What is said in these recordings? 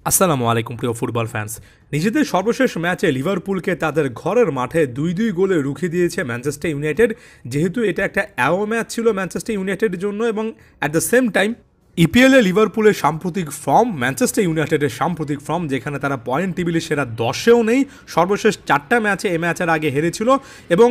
আসসালামু আলাইকুম প্রিয় ফুটবল ফ্যান্স। নিজেদের সর্বশেষ ম্যাচে লিভারপুলকে তাদের ঘরের মাঠে 2-2 গোলে রুখে দিয়েছে ম্যানচেস্টার ইউনাইটেড। যেহেতু এটা একটা অ্যাওয়ে ম্যাচ ছিল ম্যানচেস্টার ইউনাইটেডের জন্য এবং অ্যাট দ্য সেম টাইম ইপিএলে লিভারপুলের সাম্প্রতিক ফর্ম, ম্যানচেস্টার ইউনাইটেডের সাম্প্রতিক ফর্ম, যেখানে তারা পয়েন্ট টেবিলে সেরা 10-এও নেই, সর্বশেষ 4টা ম্যাচে এ ম্যাচের আগে হেরেছিল। এবং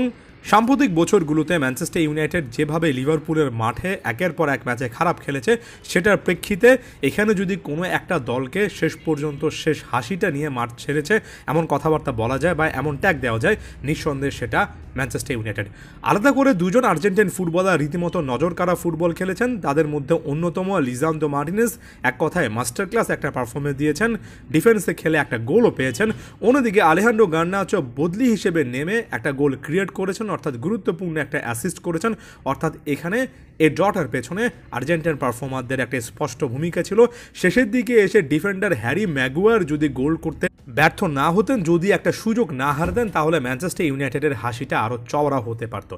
সাম্প্রতিক বছরগুলোতে ম্যানচেস্টার ইউনাইটেড যেভাবে লিভারপুলের মাঠে একের পর এক ম্যাচে খারাপ খেলেছে, সেটার প্রেক্ষিতে এখানে যদি কোনো একটা দলকে শেষ পর্যন্ত শেষ হাসিটা নিয়ে মাঠ ছেড়েছে এমন কথাবার্তা বলা যায় বা এমন ট্যাগ দেওয়া যায়, নিঃসন্দেহে সেটা ম্যানচেস্টার ইউনাইটেড। আলাদা করে দুজন আর্জেন্টাইন ফুটবলার রীতিমতো নজরকাড়া ফুটবল খেলেছেন। তাদের মধ্যে অন্যতম লিজান্দ্রো মার্টিনেজ এক কথায় মাস্টার ক্লাস একটা পারফরমেন্স দিয়েছেন, ডিফেন্সে খেলে একটা গোলও পেয়েছেন। অন্যদিকে আলেহান্দ্রো গার্নাচো বদলি হিসেবে নেমে একটা গোল ক্রিয়েট করেছেন, অর্থাৎ গুরুত্বপূর্ণ একটা অ্যাসিস্ট করেছেন। অর্থাৎ এখানে এই ড্রটার পেছনে আর্জেন্টাইন পারফর্মারদের একটা স্পষ্ট ভূমিকা ছিল। শেষের দিকে এসে ডিফেন্ডার হ্যারি ম্যাগুয়ার যদি গোল করতে ব্যর্থ না হতেন, যদি একটা সুযোগ না হারতেন, তাহলে ম্যানচেস্টার ইউনাইটেডের হাসিটা আরও চওড়া হতে পারত।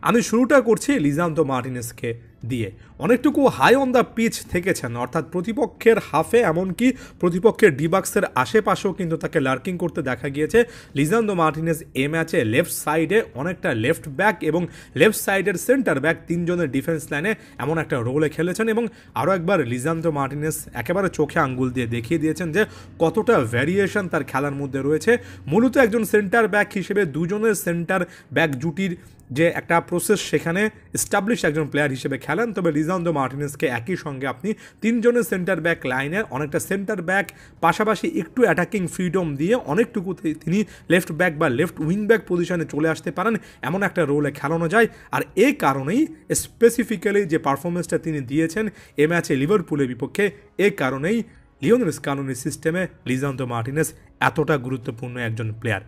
আমি শুরুটা করছি লিজান্দ্রো মার্টিনেজকে দিয়ে। অনেকটুকু হাই অন দ্য পিচ থেকেছেন, অর্থাৎ প্রতিপক্ষের হাফে এমনকি প্রতিপক্ষের ডিবাক্সের আশেপাশেও কিন্তু তাকে লার্কিং করতে দেখা গিয়েছে। লিজান্দ্রো মার্টিনেজ এ ম্যাচে লেফট সাইডে অনেকটা লেফট ব্যাক এবং লেফট সাইডের সেন্টার ব্যাক তিনজনের ডিফেন্স লাইনে এমন একটা রোলে খেলেছেন। এবং আরও একবার লিজান্দ্রো মার্টিনেজ একেবারে চোখে আঙ্গুল দিয়ে দেখিয়ে দিয়েছেন যে কতটা ভ্যারিয়েশন তার খেলার মধ্যে রয়েছে। মূলত একজন সেন্টার ব্যাক হিসেবে দুজনের সেন্টার ব্যাক জুটির যে একটা প্রসেস, সেখানে এস্টাবলিশ একজন প্লেয়ার হিসেবে খেলেন। তবে লিজান্দ্রো মার্টিনেজকে একই সঙ্গে আপনি তিনজনের সেন্টার ব্যাক লাইনের অনেকটা সেন্টার ব্যাক পাশাপাশি একটু অ্যাটাকিং ফ্রিডম দিয়ে অনেকটুকু তিনি লেফট ব্যাক বা লেফট উইং ব্যাক পজিশনে চলে আসতে পারেন, এমন একটা রোলে খেলানো যায়। আর এই কারণেই স্পেসিফিক্যালি যে পারফরমেন্সটা তিনি দিয়েছেন এ ম্যাচে লিভারপুলের বিপক্ষে, এই কারণেই লিওনেল স্কালোনির সিস্টেমে লিজান্দ্রো মার্টিনেজ এতটা গুরুত্বপূর্ণ একজন প্লেয়ার।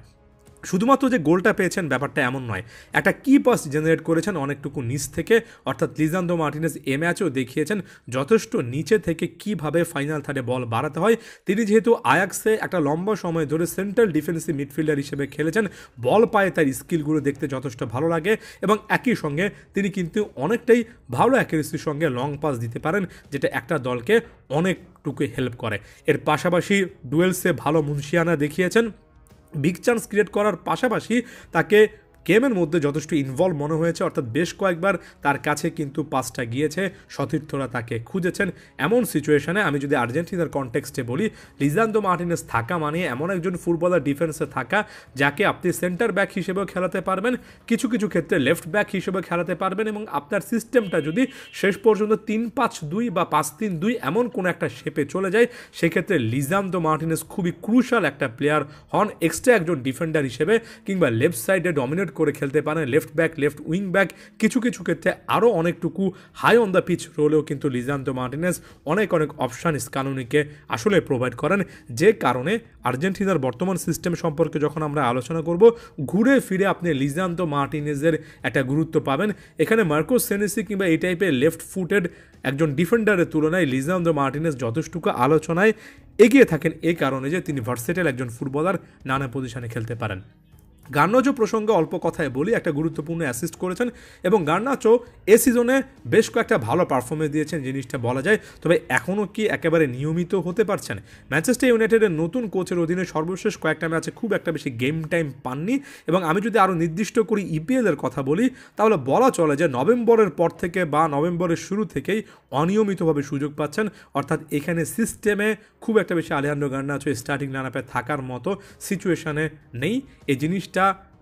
শুধুমাত্র যে গোলটা পেয়েছেন ব্যাপারটা এমন নয়, একটা কি পাস জেনারেট করেছেন অনেকটুকু নিচ থেকে। অর্থাৎ লিজান্দ্রো মার্টিনেজ এ ম্যাচেও দেখিয়েছেন যথেষ্ট নিচে থেকে কিভাবে ফাইনাল থার্ডে বল বাড়াতে হয়। তিনি যেহেতু আয়াক্সে একটা লম্বা সময় ধরে সেন্ট্রাল ডিফেন্সিভ মিডফিল্ডার হিসেবে খেলেছেন, বল পায়ে তার স্কিলগুলো দেখতে যথেষ্ট ভালো লাগে এবং একই সঙ্গে তিনি কিন্তু অনেকটাই ভালো অ্যাকুরেসির সঙ্গে লং পাস দিতে পারেন, যেটা একটা দলকে অনেকটুকু হেল্প করে। এর পাশাপাশি ডুয়েলসে ভালো মুন্সিয়ানা দেখিয়েছেন। বিগ চান্স ক্রিয়েট করার পাশাপাশি তাকে গেমের মধ্যে যথেষ্ট ইনভলভ মনে হয়েছে, অর্থাৎ বেশ কয়েকবার তার কাছে কিন্তু পাসটা গিয়েছে, সতীর্থরা তাকে খুঁজেছেন। এমন সিচুয়েশনে আমি যদি আর্জেন্টিনার কনটেক্সটে বলি, লিজান্দ্রো মার্টিনেজ থাকা মানে এমন একজন ফুটবলার ডিফেন্সে থাকা যাকে আপনি সেন্টার ব্যাক হিসেবেও খেলাতে পারবেন, কিছু কিছু ক্ষেত্রে লেফট ব্যাক হিসেবে খেলাতে পারবেন। এবং আপনার সিস্টেমটা যদি শেষ পর্যন্ত 3-5-2 বা 5-3-2 এমন কোনো একটা শেপে চলে যায়, সেক্ষেত্রে লিজান্দ্রো মার্টিনেজ খুবই ক্রুশাল একটা প্লেয়ার হন, এক্সট্রা একজন ডিফেন্ডার হিসেবে, কিংবা লেফট সাইডে ডমিনেট করে খেলতে পারেন, left back, left wing back, কিছু কিছু ক্ষেত্রে আরও অনেকটুকু হাই অন দ্য পিচ রোলেও কিন্তু লিজান্দ্রো মার্টিনেজ অনেক অপশান স্কালোনিকে আসলে প্রোভাইড করেন। যে কারণে আর্জেন্টিনার বর্তমান সিস্টেম সম্পর্কে যখন আমরা আলোচনা করব, ঘুরে ফিরে আপনি লিজান্দ্রো মার্টিনেজের একটা গুরুত্ব পাবেন। এখানে মার্কো সেনেসি কিংবা এই টাইপের লেফট ফুটেড একজন ডিফেন্ডারের তুলনায় লিজান্দ্রো মার্টিনেজ যথেষ্টুকু আলোচনায় এগিয়ে থাকেন, এই কারণে যে তিনি ভার্সেটাইল একজন ফুটবলার, নানা পজিশনে খেলতে পারেন। গার্নাচো প্রসঙ্গে অল্প কথায় বলি, একটা গুরুত্বপূর্ণ অ্যাসিস্ট করেছেন এবং গার্নাচো এ সিজনে বেশ কয়েকটা ভালো পারফরমেন্স দিয়েছেন, জিনিসটা বলা যায়। তবে এখনও কি একেবারে নিয়মিত হতে পারছেন? ম্যানচেস্টার ইউনাইটেডের নতুন কোচের অধীনে সর্বশেষ কয়েকটা ম্যাচে খুব একটা বেশি গেম টাইম পাননি। এবং আমি যদি আরও নির্দিষ্ট করি ইপিএলের কথা বলি, তাহলে বলা চলে যে নভেম্বরের পর থেকে বা নভেম্বরের শুরু থেকেই অনিয়মিতভাবে সুযোগ পাচ্ছেন। অর্থাৎ এখানে সিস্টেমে খুব একটা বেশি আলেহান্দ্রো গার্নাচো স্টার্টিং লাইনআপে থাকার মতো সিচুয়েশনে নেই। এই জিনিসটা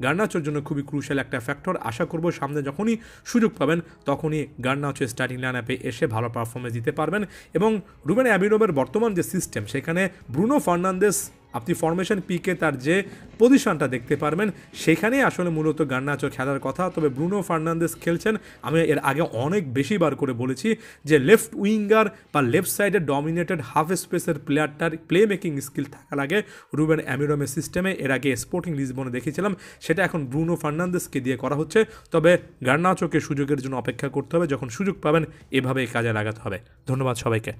গার্নাচোর জন্য খুবই ক্রুশাল একটা ফ্যাক্টর। আশা করব সামনে যখনই সুযোগ পাবেন তখনই গার্নাচো স্টার্টিং লাইনআপে এসে ভালো পারফরমেন্স দিতে পারবেন। এবং রুবেন অ্যামিরোমের বর্তমান যে সিস্টেম, সেখানে ব্রুনো ফার্নান্দেস আপনি ফরমেশন পিকে তার যে পজিশনটা দেখতে পারবেন, সেখানেই আসলে মূলত গার্নাচো খেলার কথা। তবে ব্রুনো ফার্নান্দেস খেলছেন, আমি এর আগে অনেক বেশি বার করে বলেছি যে লেফট উইঙ্গার বা লেফট সাইডে ডমিনেটেড হাফ স্পেসের প্লেয়ারটার প্লে মেকিং স্কিল থাকা লাগে রুবেন অ্যামিরোমের সিস্টেমে। এর আগে স্পোর্টিং লিসবনে দেখেছিলাম, সেটা এখন ব্রুনো ফার্নান্দেসকে দিয়ে করা হচ্ছে। তবে গার্নাচোকে সুযোগের জন্য অপেক্ষা করতে হবে, যখন সুযোগ পাবেন এভাবেই কাজে লাগাতে হবে। ধন্যবাদ সবাইকে।